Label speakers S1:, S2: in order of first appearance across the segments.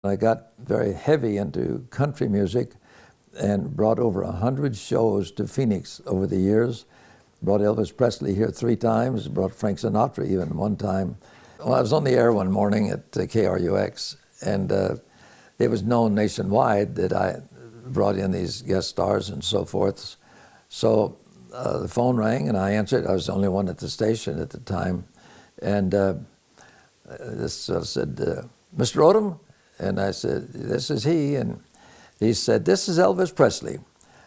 S1: I got very heavy into country music and brought over 100 shows to Phoenix over the years. Brought Elvis Presley here 3 times, brought Frank Sinatra even one time. Well, I was on the air one morning at KRUX, and it was known nationwide that I brought in these guest stars and so forth. So the phone rang and I answered. I was the only one at the station at the time. And this said, "Mr. Odom?" And I said, "This is he." And he said, "This is Elvis Presley."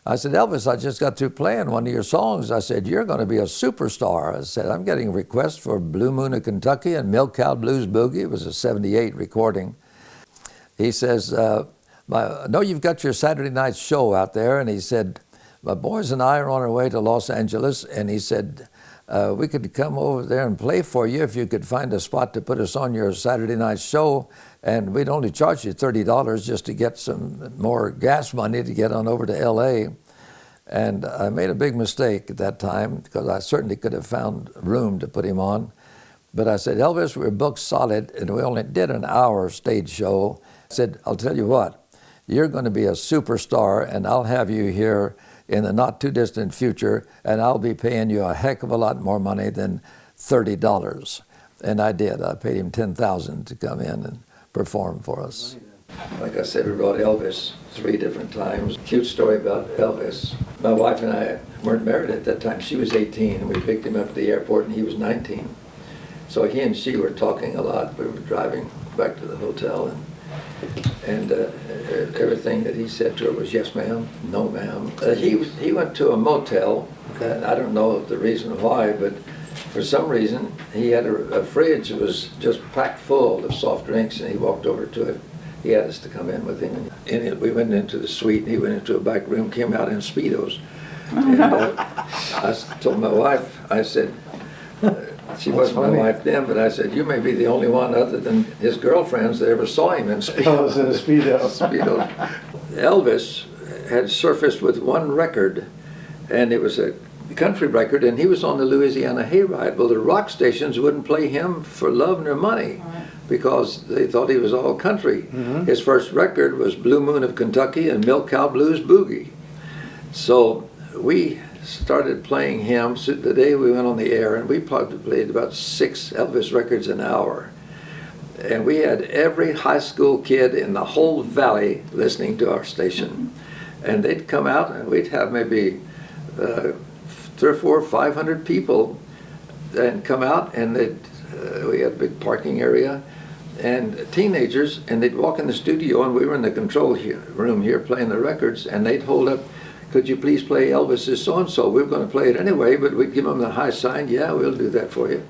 S1: I said, "Elvis, I just got through playing one of your songs." I said, "You're going to be a superstar." I said, "I'm getting requests for Blue Moon of Kentucky and Milk Cow Blues Boogie." It was a '78 recording. He says, "I know you've got your Saturday night show out there." And he said, "My boys and I are on our way to Los Angeles." And he said, "We could come over there and play for you if you could find a spot to put us on your Saturday night show. And we'd only charge you $30 just to get some more gas money to get on over to LA. And I made a big mistake at that time because I certainly could have found room to put him on. But I said, "Elvis, we're booked solid and we only did an hour stage show." I said, "I'll tell you what, you're going to be a superstar and I'll have you here in the not too distant future, and I'll be paying you a heck of a lot more money than $30. And I did. I paid him $10,000 to come in and perform for us. Like I said, we brought Elvis 3 different times. Cute story about Elvis. My wife and I weren't married at that time. She was 18 and we picked him up at the airport and he was 19. So he and she were talking a lot. We were driving back to the hotel and everything that he said to her was "Yes, ma'am," "No, ma'am." He went to a motel, and I don't know the reason why, but for some reason he had a fridge that was just packed full of soft drinks, and he walked over to it. He had us to come in with him. And we went into the suite, and he went into a back room, came out in Speedos. And I told my wife, I said, she wasn't my wife then, but I said, "You may be the only one other than his girlfriends that ever saw him in Speedos."
S2: In a Speedo.
S1: Speedos. Elvis had surfaced with one record, and it was a country record, and he was on the Louisiana Hayride. Well, the rock stations wouldn't play him for love nor money because they thought he was all country. His first record was Blue Moon of Kentucky and Milk Cow Blues Boogie. So we started playing him the day we went on the air, and we probably played about 6 Elvis records an hour. And we had every high school kid in the whole valley listening to our station. And they'd come out and we'd have maybe 300 or 400 or 500 people and come out, and we had a big parking area and teenagers, and they'd walk in the studio, and we were in the control room here playing the records, and they'd hold up, "Could you please play Elvis's so-and-so?" We were going to play it anyway, but we'd give them the high sign, "Yeah, we'll do that for you."